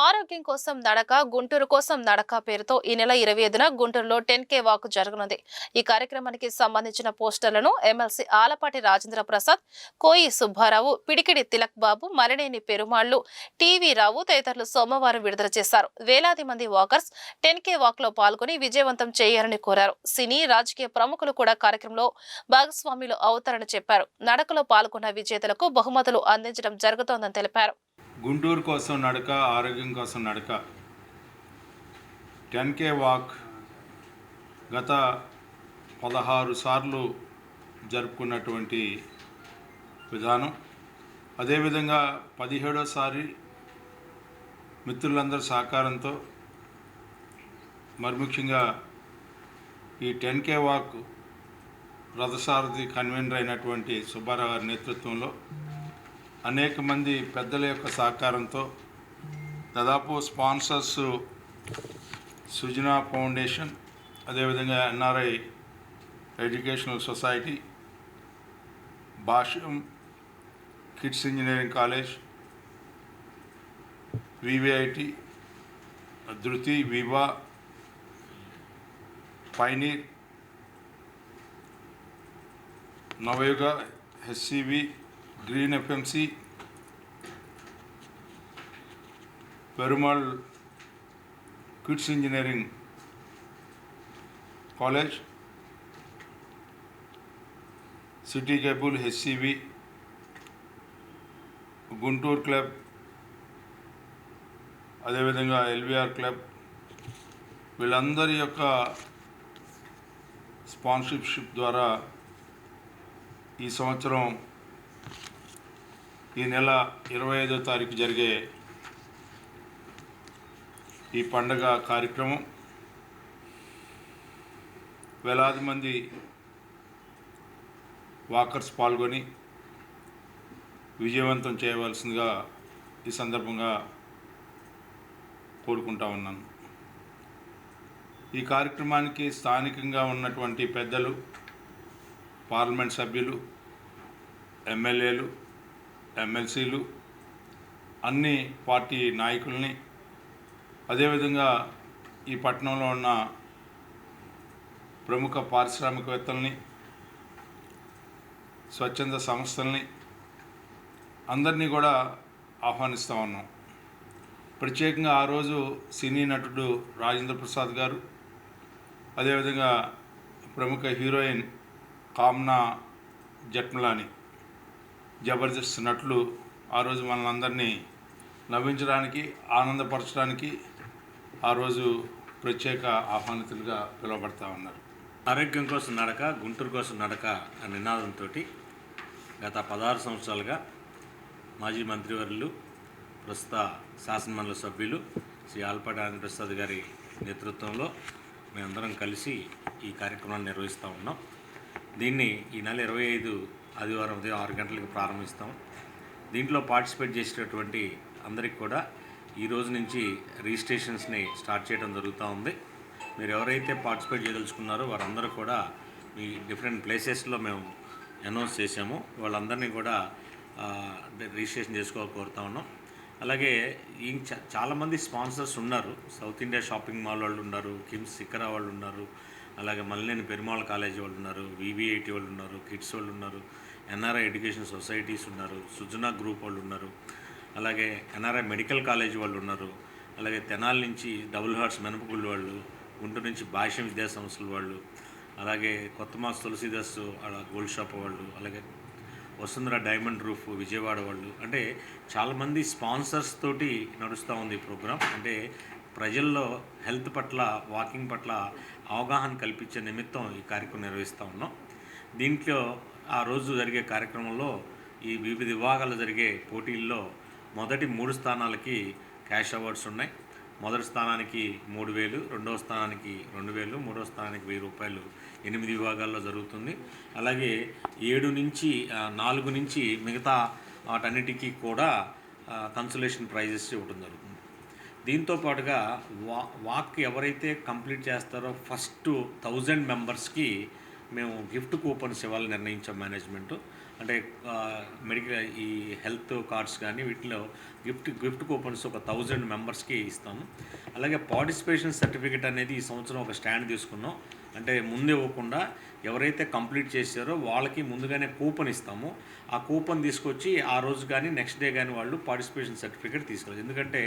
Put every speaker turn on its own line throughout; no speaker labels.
ఆరోగ్యం కోసం నడక, గుంటూరు కోసం నడక పేరుతో ఈ నెల 25న గుంటూరులో 10K వాక్ జరగనుంది. ఈ కార్యక్రమానికి సంబంధించిన పోస్టర్లను ఎమ్మెల్సీ ఆలపాటి రాజేంద్ర ప్రసాద్, కోయి సుబ్బారావు, పిడికిడి తిలక్ బాబు, మరినేని పెరుమాళ్లు, టీవీ రావు తదితరులు సోమవారం విడుదల చేశారు. వేలాది మంది వాకర్స్ 10K వాక్ లో పాల్గొని విజయవంతం చేయాలని కోరారు. సినీ, రాజకీయ ప్రముఖులు కూడా కార్యక్రమంలో భాగస్వాములు అవుతారని చెప్పారు. నడకలో పాల్గొన్న విజేతలకు బహుమతులు అందించడం జరుగుతోందని తెలిపారు.
గుంటూరు కోసం నడక, ఆరోగ్యం కోసం నడక 10K వాక్ గత 16 సార్లు జరుపుకున్నటువంటి విధానం. అదేవిధంగా 17సారి మిత్రులందరి సహకారంతో, మరి ముఖ్యంగా ఈ 10K వాక్ రథసారథి కన్వీనర్ అయినటువంటి సుబ్బారావు గారి నేతృత్వంలో అనేక మంది పెద్దల యొక్క సహకారంతో, దాదాపు స్పాన్సర్స్ సుజనా ఫౌండేషన్, అదేవిధంగా NRI educational society, Bhashyam kids engineering college, VVIT, Dhruti, Viva, pioneer, Navayuga, HCV, green FMC, Perumal kids engineering college, city cable, HCV, Guntur club, అదేవిధంగా ఎల్విఆర్ క్లబ్, వీళ్ళందరి యొక్క స్పాన్సర్షిప్ ద్వారా ఈ సంవత్సరం ఈ నెల 25వ తారీఖు జరిగే ఈ పండగ కార్యక్రమం వేలాది మంది వాకర్స్ పాల్గొని విజయవంతం చేయవలసిందిగా ఈ సందర్భంగా కోరుకుంటా ఉన్నాను. ఈ కార్యక్రమానికి స్థానికంగా ఉన్నటువంటి పెద్దలు, పార్లమెంట్ సభ్యులు, ఎమ్మెల్యేలు, ఎమ్మెల్సీలు, అన్ని పార్టీ నాయకుల్ని, అదేవిధంగా ఈ పట్టణంలో ఉన్న ప్రముఖ పారిశ్రామికవేత్తల్ని, స్వచ్ఛంద సంస్థల్ని అందరినీ కూడా ఆహ్వానిస్తూ ఉన్నాం. ప్రత్యేకంగా ఆ రోజు సినీ నటుడు రాజేంద్ర ప్రసాద్ గారు, అదేవిధంగా ప్రముఖ హీరోయిన్ కామ్నా జట్మలాని, జబర్దస్త్ నటులు ఆ రోజు మనల్ని అందరినీ నవ్వించడానికి, ఆనందపరచడానికి ఆ రోజు ప్రత్యేక ఆహ్వానితులుగా పిలువబడతా ఉన్నారు.
ఆరోగ్యం కోసం నడక, గుంటూరు కోసం నడక అనే నినాదంతో గత 16 సంవత్సరాలుగా మాజీ మంత్రివర్యులు, ప్రస్తుత శాసనమండలి సభ్యులు శ్రీ ఆలపాటి రాజేంద్ర ప్రసాద్ గారి నేతృత్వంలో మేమందరం కలిసి ఈ కార్యక్రమాన్ని నిర్వహిస్తూ ఉన్నాం. దీన్ని ఈ నెల 25 ఆదివారం ఉదయం 6 గంటలకు ప్రారంభిస్తాం. దీంట్లో పార్టిసిపేట్ చేసేటటువంటి అందరికి కూడా ఈ రోజు నుంచి రిజిస్ట్రేషన్స్ని స్టార్ట్ చేయడం జరుగుతూ ఉంది. మీరు ఎవరైతే పార్టిసిపేట్ చేయదలుచుకున్నారో వారందరూ కూడా మీ డిఫరెంట్ ప్లేసెస్లో మేము అనౌన్స్ చేసాము. వాళ్ళందరినీ కూడా రిజిస్ట్రేషన్ కోరుతా ఉన్నాం. అలాగే చాలామంది స్పాన్సర్స్ ఉన్నారు. సౌత్ ఇండియా షాపింగ్ మాల్ వాళ్ళు ఉన్నారు, కిమ్స్ సిక్కరా వాళ్ళు ఉన్నారు, అలాగే మల్లినేని పెరుమాళ్ కాలేజీ వాళ్ళు ఉన్నారు, వివిఐటి వాళ్ళు ఉన్నారు, కిడ్స్ వాళ్ళు ఉన్నారు, ఎన్ఆర్ఐ ఎడ్యుకేషన్ సొసైటీస్ ఉన్నారు, సుజనా గ్రూప్ వాళ్ళు ఉన్నారు, అలాగే ఎన్ఆర్ఐ మెడికల్ కాలేజ్ వాళ్ళు ఉన్నారు, అలాగే తెనాలి నుంచి డబుల్ హార్ట్స్ మినపగుళ్ళు వాళ్ళు, గుంటూరు నుంచి భాష్యం విద్యా సంస్థల వాళ్ళు, అలాగే కొత్త మాస్ తులసీదాస్ గోల్డ్ షాప్ వాళ్ళు, అలాగే వసుంధర డైమండ్ రూఫ్ విజయవాడ వాళ్ళు, అంటే చాలామంది స్పాన్సర్స్ తోటి నడుస్తూ ఉంది ఈ ప్రోగ్రాం. అంటే ప్రజల్లో హెల్త్ పట్ల, వాకింగ్ పట్ల అవగాహన కల్పించే నిమిత్తం ఈ కార్యక్రమం నిర్వహిస్తూ ఉన్నాం. దీంట్లో ఆ రోజు జరిగే కార్యక్రమంలో ఈ వివిధ విభాగాలు జరిగే పోటీల్లో మొదటి 3 స్థానాలకి క్యాష్ అవార్డ్స్ ఉన్నాయి. మొదటి స్థానానికి 3,000, రెండవ స్థానానికి 2,000, మూడవ స్థానానికి 1,000 రూపాయలు 8 విభాగాల్లో జరుగుతుంది. అలాగే 4 నుంచి మిగతా వాటన్నిటికీ కూడా కన్సలేషన్ ప్రైజెస్ ఇవ్వడం జరుగుతుంది. దీంతో పాటుగా వాక్ ఎవరైతే కంప్లీట్ చేస్తారో ఫస్ట్ 1000 మెంబర్స్కి మేము గిఫ్ట్ కూపన్స్ ఇవ్వాలని నిర్ణయించాం మేనేజ్మెంటు. అంటే మెడికల్ ఈ హెల్త్ కార్డ్స్ కానీ వీటిలో గిఫ్ట్ కూపన్స్ ఒక 1000 మెంబర్స్కి ఇస్తాము. అలాగే పార్టిసిపేషన్ సర్టిఫికేట్ అనేది ఈ సంవత్సరం ఒక స్టాండ్ తీసుకున్నాం. అంటే ముందే ఇవ్వకుండా ఎవరైతే కంప్లీట్ చేశారో వాళ్ళకి ముందుగానే కూపన్ ఇస్తాము. ఆ కూపన్ తీసుకొచ్చి ఆ రోజు కానీ నెక్స్ట్ డే కానీ వాళ్ళు పార్టిసిపేషన్ సర్టిఫికేట్ తీసుకెళ్ళారు. ఎందుకంటే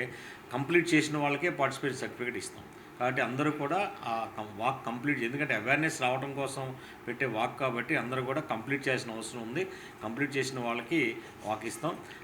కంప్లీట్ చేసిన వాళ్ళకే పార్టిసిపేషన్ సర్టిఫికేట్ ఇస్తాం. కాబట్టి అందరూ కూడా ఆ వాక్ కంప్లీట్, ఎందుకంటే అవేర్నెస్ రావడం కోసం పెట్టే వాక్ కాబట్టి అందరూ కూడా కంప్లీట్ చేయాల్సిన అవసరం ఉంది. కంప్లీట్ చేసిన వాళ్ళకి వాక్ ఇస్తాం.